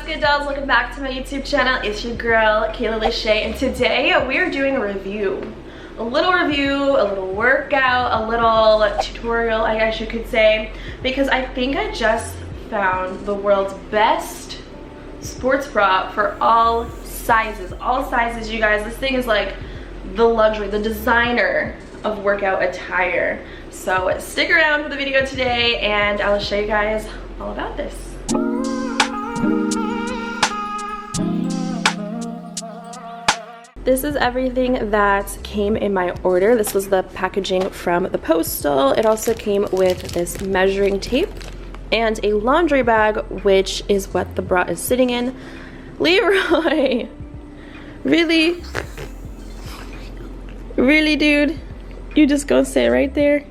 good, dolls? Welcome back to my YouTube channel. It's your girl, Kayla Lashae, and today we are doing a review. A little workout, a little tutorial, I guess you could say, because I think I just found the world's best sports bra for all sizes. All sizes, you guys. This thing is like the luxury, the designer of workout attire. So stick around for the video today and I'll show you guys all about this. This is everything that came in my order. This was the packaging from the postal. It also came with this measuring tape and a laundry bag, which is what the bra is sitting in. Leroy! Really? Really, dude? You just gonna sit right there?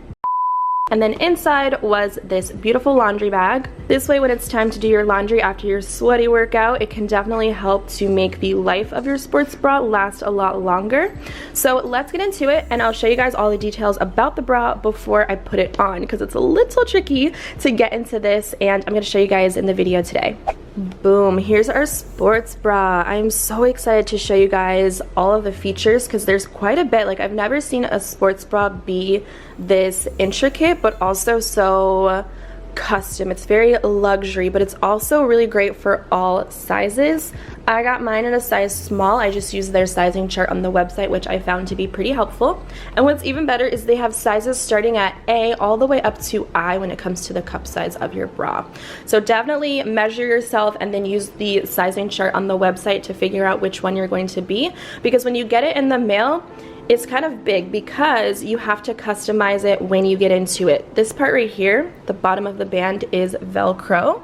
And then inside was this beautiful laundry bag. This way, when it's time to do your laundry after your sweaty workout, it can definitely help to make the life of your sports bra last a lot longer. So let's get into it and I'll show you guys all the details about the bra before I put it on, because it's a little tricky to get into this, and I'm gonna show you guys in the video today. Boom, here's our sports bra. I'm so excited to show you guys all of the features because there's quite a bit. Like, I've never seen a sports bra be this intricate but also so custom. It's very luxury, but it's also really great for all sizes. I got mine in a size small. I just used their sizing chart on the website, which I found to be pretty helpful. And what's even better is they have sizes starting at A all the way up to I when it comes to the cup size of your bra. So definitely measure yourself and then use the sizing chart on the website to figure out which one you're going to be, because when you get it in the mail, it's kind of big because you have to customize it when you get into it. This part right here, the bottom of the band, is Velcro.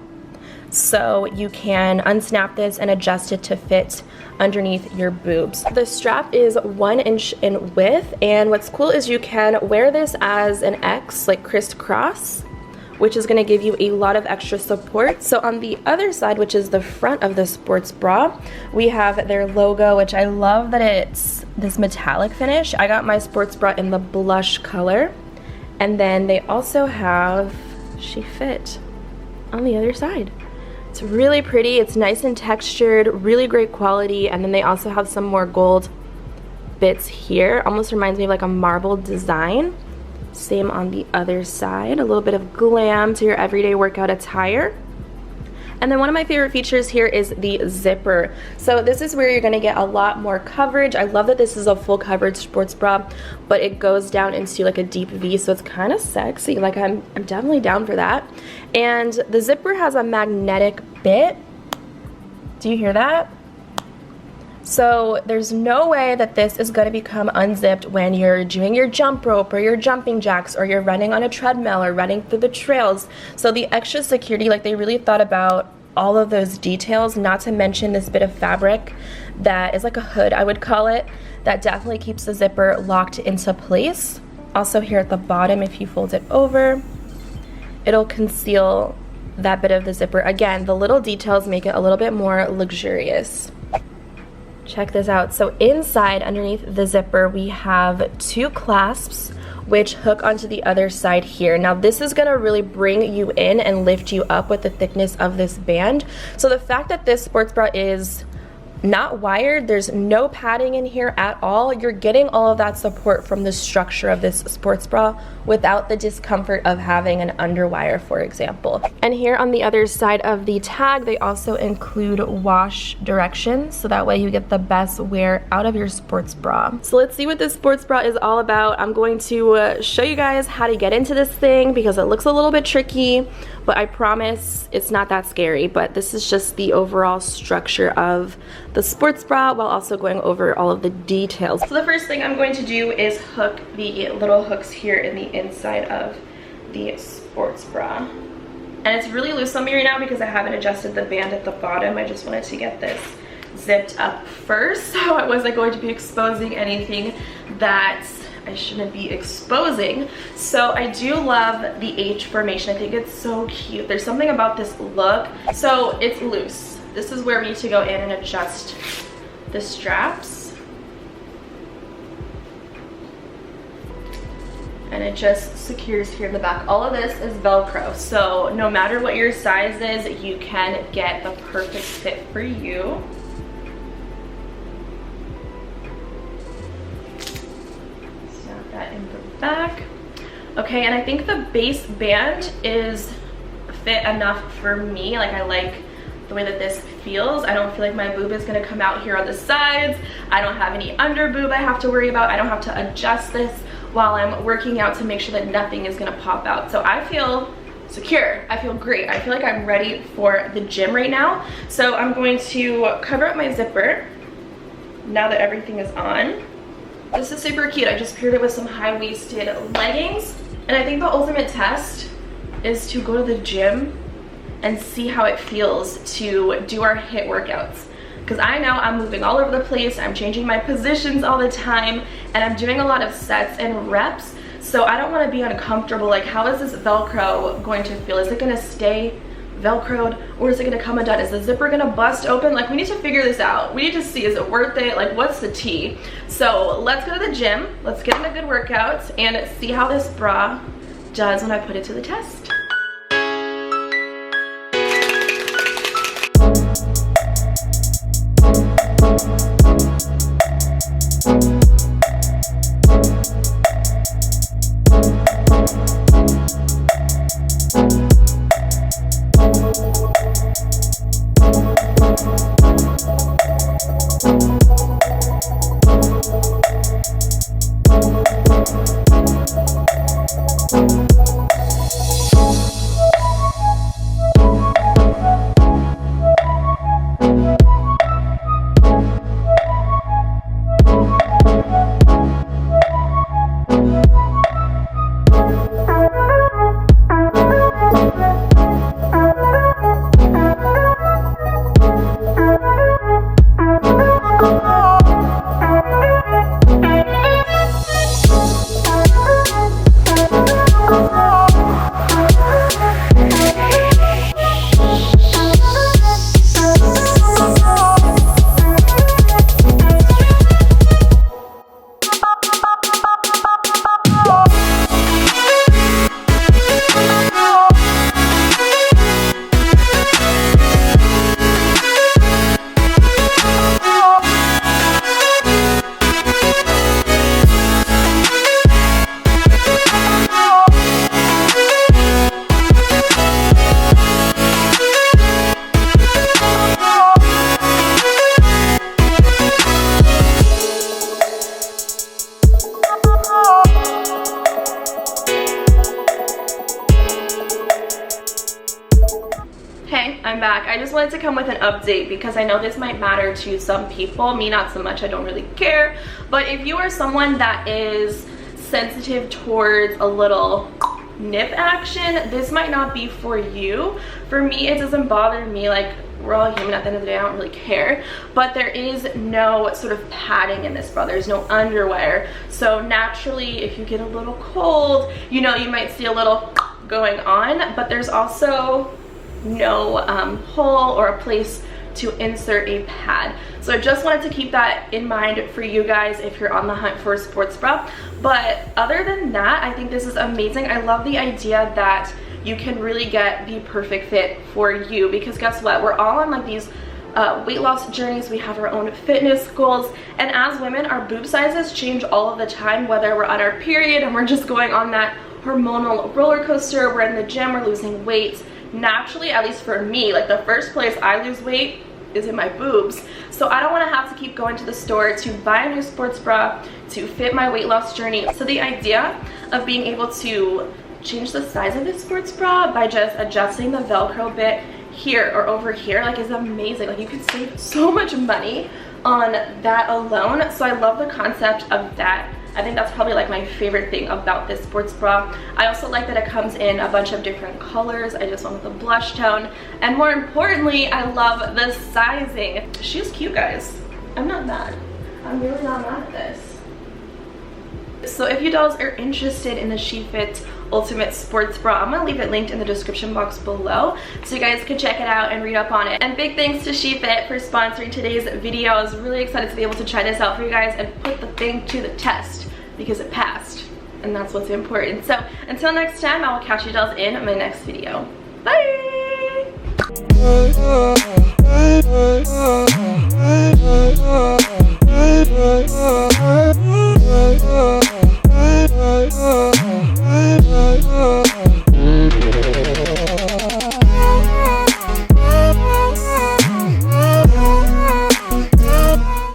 So you can unsnap this and adjust it to fit underneath your boobs. The strap is 1 inch in width, and what's cool is you can wear this as an X, like crisscross, which is gonna give you a lot of extra support. So on the other side, which is the front of the sports bra, we have their logo, which I love that it's this metallic finish. I got my sports bra in the blush color. And then they also have Shefit on the other side. It's really pretty, it's nice and textured, really great quality, and then they also have some more gold bits here. Almost reminds me of like a marble design. Same on the other side, a little bit of glam to your everyday workout attire. And then one of my favorite features here is the zipper. So this is where you're gonna get a lot more coverage. I love that this is a full coverage sports bra, but it goes down into like a deep V, so it's kind of sexy. Like I'm definitely down for that. And the zipper has a magnetic bit. Do you hear that? So there's no way that this is going to become unzipped when you're doing your jump rope or your jumping jacks, or you're running on a treadmill or running through the trails. So the extra security, like they really thought about all of those details, not to mention this bit of fabric that is like a hood, I would call it, that definitely keeps the zipper locked into place. Also here at the bottom, if you fold it over, it'll conceal that bit of the zipper. Again, the little details make it a little bit more luxurious. Check this out. So inside, underneath the zipper, we have 2 clasps which hook onto the other side here. Now this is gonna really bring you in and lift you up with the thickness of this band. So the fact that this sports bra is not wired, there's no padding in here at all, you're getting all of that support from the structure of this sports bra without the discomfort of having an underwire, for example. And here on the other side of the tag, they also include wash directions, so that way you get the best wear out of your sports bra. So let's see what this sports bra is all about. I'm going to show you guys how to get into this thing because it looks a little bit tricky, but I promise it's not that scary. But this is just the overall structure of the sports bra while also going over all of the details. So the first thing I'm going to do is hook the little hooks here in the inside of the sports bra. And it's really loose on me right now because I haven't adjusted the band at the bottom. I just wanted to get this zipped up first, so I wasn't going to be exposing anything that I shouldn't be exposing. So I do love the H formation. I think it's so cute. There's something about this look. So it's loose. This is where we need to go in and adjust the straps. and it just secures here in the back. All of this is Velcro, so no matter what your size is, you can get the perfect fit for you. Snap that in the back. Okay, and I think the base band is fit enough for me. Like, I like the way that this feels. I don't feel like my boob is gonna come out here on the sides. I don't have any under boob I have to worry about. I don't have to adjust this while I'm working out to make sure that nothing is gonna pop out. So I feel secure. I feel great. I feel like I'm ready for the gym right now. So I'm going to cover up my zipper now that everything is on. This is super cute. I just paired it with some high-waisted leggings. And I think the ultimate test is to go to the gym and see how it feels to do our HIIT workouts. Because I know I'm moving all over the place, I'm changing my positions all the time, and I'm doing a lot of sets and reps, so I don't want to be uncomfortable. Like, how is this Velcro going to feel? Is it going to stay Velcroed, or is it going to come undone? Is the zipper going to bust open? Like, we need to figure this out. We need to see, is it worth it? Like, what's the tea? So let's go to the gym, let's get in a good workout, and see how this bra does when I put it to the test. I'm back. I just wanted to come with an update because I know this might matter to some people. Me, not so much. I don't really care. But if you are someone that is sensitive towards a little nip action, this might not be for you. For me, it doesn't bother me. Like, we're all human at the end of the day. I don't really care. But there is no sort of padding in this bra. There's no underwear. So naturally, if you get a little cold, you know, you might see a little going on. But there's also no hole or a place to insert a pad. So I just wanted to keep that in mind for you guys if you're on the hunt for a sports bra. But other than that, I think this is amazing. I love the idea that you can really get the perfect fit for you, because guess what? We're all on like these weight loss journeys. We have our own fitness goals, and as women, our boob sizes change all of the time, whether we're on our period and we're just going on that hormonal roller coaster, we're in the gym, we're losing weight. Naturally, at least for me, like the first place I lose weight is in my boobs. So I don't want to have to keep going to the store to buy a new sports bra to fit my weight loss journey. So the idea of being able to change the size of this sports bra by just adjusting the Velcro bit here or over here, like, is amazing. Like, you can save so much money on that alone. So I love the concept of that. I think that's probably like my favorite thing about this sports bra. I also like that it comes in a bunch of different colors. I just went with a blush tone, and more importantly, I love the sizing. She's cute, guys. I'm not mad. I'm really not mad at this. So if you dolls are interested in the Shefit Ultimate Sports Bra, I'm gonna leave it linked in the description box below so you guys can check it out and read up on it. And big thanks to Shefit for sponsoring today's video. I was really excited to be able to try this out for you guys and put the thing to the test because it passed. and that's what's important. So until next time, I will catch you dolls in my next video. Bye!